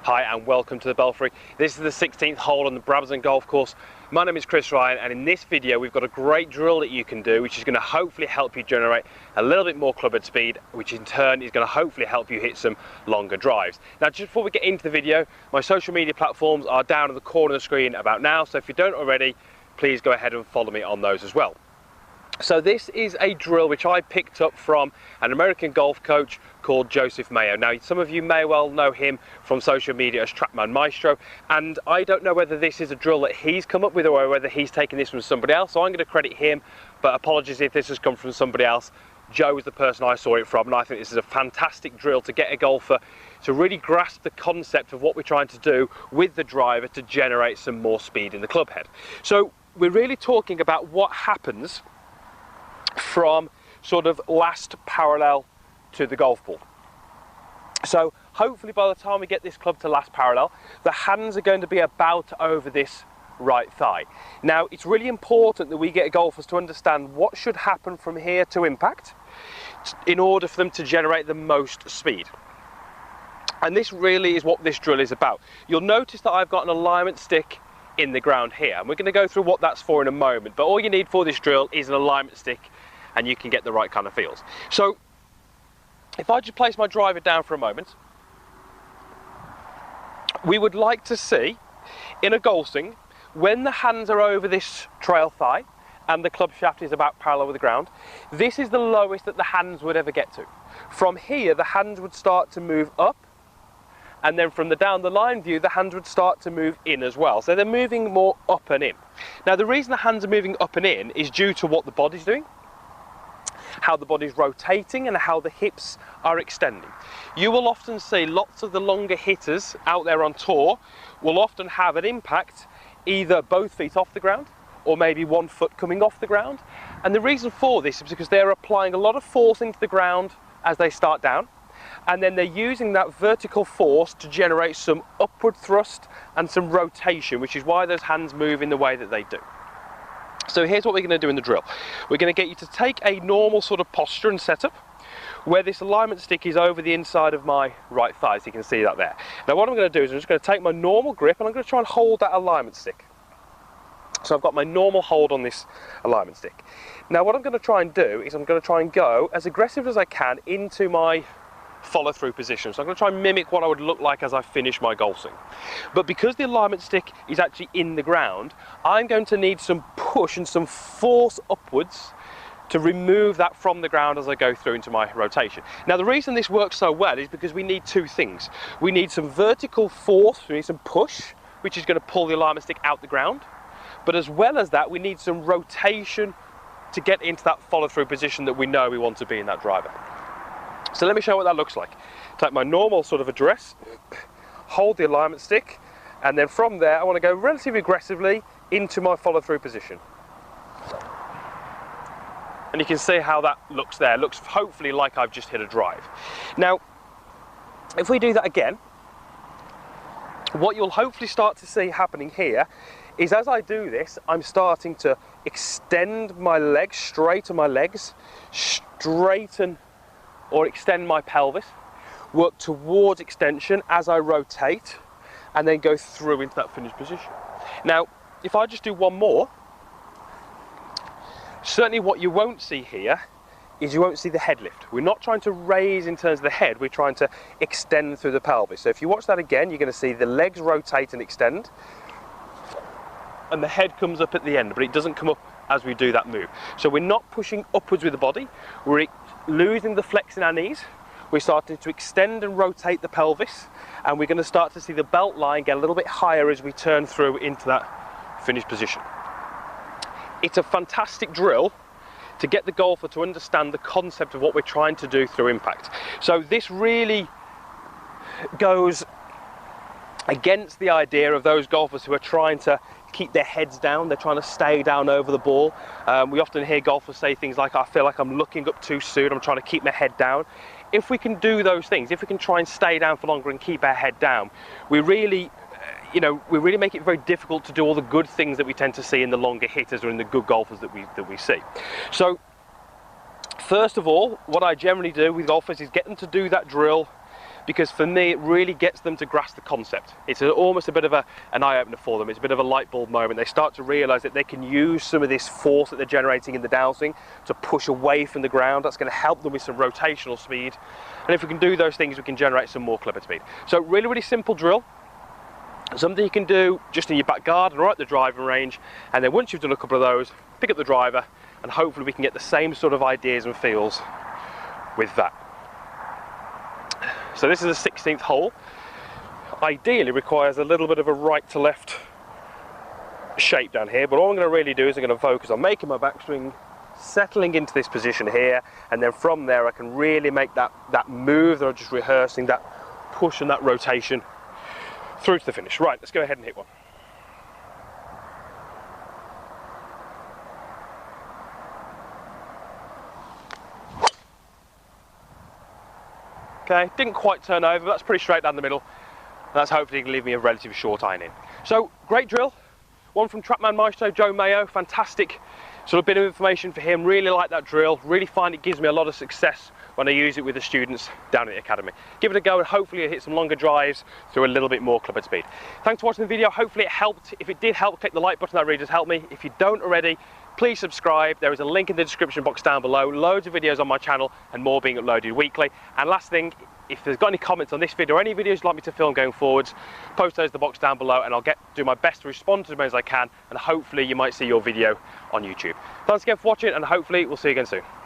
Hi and welcome to the Belfry. This is the 16th hole on the Brabazon Golf Course. My name is Chris Ryan, and in this video we've got a great drill that you can do which is going to hopefully help you generate a little bit more club head speed, which in turn is going to hopefully help you hit some longer drives. Now, just before we get into the video, my social media platforms are down in the corner of the screen about now, so if you don't already, please go ahead and follow me on those as well. So this is a drill which I picked up from an American golf coach called Joseph Mayo. Now, some of you may well know him from social media as Trackman Maestro, and I don't know whether this is a drill that he's come up with or whether he's taken this from somebody else, so I'm going to credit him, but apologies if this has come from somebody else. Joe was the person I saw it from, and I think this is a fantastic drill to get a golfer to really grasp the concept of what we're trying to do with the driver to generate some more speed in the club head. So we're really talking about what happens from sort of last parallel to the golf ball. So hopefully by the time we get this club to last parallel, the hands are going to be about over this right thigh. Now, it's really important that we get golfers to understand what should happen from here to impact in order for them to generate the most speed. And this really is what this drill is about. You'll notice that I've got an alignment stick in the ground here, and we're going to go through what that's for in a moment, but all you need for this drill is an alignment stick and you can get the right kind of feels. So if I just place my driver down for a moment, we would like to see in a golf swing, when the hands are over this trail thigh and the club shaft is about parallel with the ground, this is the lowest that the hands would ever get to. From here, the hands would start to move up, and then from the down the line view, the hands would start to move in as well. So they're moving more up and in. Now, the reason the hands are moving up and in is due to what the body's doing, how the body's rotating, and how the hips are extending. You will often see lots of the longer hitters out there on tour will often have an impact either both feet off the ground or maybe one foot coming off the ground. And the reason for this is because they're applying a lot of force into the ground as they start down, and then they're using that vertical force to generate some upward thrust and some rotation, which is why those hands move in the way that they do. So here's what we're going to do in the drill. We're going to get you to take a normal sort of posture and setup where this alignment stick is over the inside of my right thigh, so you can see that there. Now what I'm going to do is I'm just going to take my normal grip and I'm going to try and hold that alignment stick. So I've got my normal hold on this alignment stick. Now what I'm going to try and do is I'm going to try and go as aggressive as I can into my follow through position. So I'm going to try and mimic what I would look like as I finish my golf swing. But because the alignment stick is actually in the ground, I'm going to need some push and some force upwards to remove that from the ground as I go through into my rotation. Now, the reason this works so well is because we need two things. We need some vertical force, we need some push, which is going to pull the alignment stick out the ground. But as well as that, we need some rotation to get into that follow through position that we know we want to be in that driver. So let me show you what that looks like. Take my normal sort of address, hold the alignment stick, and then from there I want to go relatively aggressively into my follow through position. And you can see how that looks there. It looks hopefully like I've just hit a drive. Now, if we do that again, what you'll hopefully start to see happening here is as I do this, I'm starting to extend my legs, straighten my legs, straighten or extend my pelvis, work towards extension as I rotate, and then go through into that finished position. Now, if I just do one more, certainly what you won't see here is you won't see the head lift. We're not trying to raise in terms of the head, we're trying to extend through the pelvis. So if you watch that again, you're going to see the legs rotate and extend, and the head comes up at the end, but it doesn't come up as we do that move. So we're not pushing upwards with the body, we're losing the flex in our knees, we're starting to extend and rotate the pelvis, and we're going to start to see the belt line get a little bit higher as we turn through into that finished position. It's a fantastic drill to get the golfer to understand the concept of what we're trying to do through impact. So this really goes against the idea of those golfers who are trying to keep their heads down, they're trying to stay down over the ball. We often hear golfers say things like, I feel like I'm looking up too soon, I'm trying to keep my head down. If we can do those things, if we can try and stay down for longer and keep our head down, we really make it very difficult to do all the good things that we tend to see in the longer hitters or in the good golfers that we see. So first of all, what I generally do with golfers is get them to do that drill because for me it really gets them to grasp the concept. It's almost a bit of an eye-opener for them. It's a bit of a light bulb moment. They start to realise that they can use some of this force that they're generating in the dowsing to push away from the ground. That's going to help them with some rotational speed, and if we can do those things, we can generate some more clipper speed. So really, really simple drill. Something you can do just in your back garden or at the driving range, and then once you've done a couple of those, pick up the driver, and hopefully we can get the same sort of ideas and feels with that. So this is the 16th hole. Ideally requires a little bit of a right to left shape down here, but all I'm going to really do is I'm going to focus on making my backswing, settling into this position here, and then from there I can really make that move that I'm just rehearsing, that push and that rotation through to the finish. Right, let's go ahead and hit one. Okay, didn't quite turn over, but that's pretty straight down the middle. That's hopefully going to leave me a relatively short iron in. So, great drill. One from Trackman Maestro, Joe Mayo. Fantastic sort of bit of information for him. Really like that drill. Really find it gives me a lot of success when I use it with the students down at the academy. Give it a go and hopefully you'll hit some longer drives through a little bit more clubhead speed. Thanks for watching the video. Hopefully it helped. If it did help, click the like button. That really does help me. If you don't already, please subscribe. There is a link in the description box down below. Loads of videos on my channel and more being uploaded weekly. And last thing, if there's got any comments on this video or any videos you'd like me to film going forwards, post those in the box down below and I'll do my best to respond to as many as I can, and hopefully you might see your video on YouTube. Thanks again for watching, and hopefully we'll see you again soon.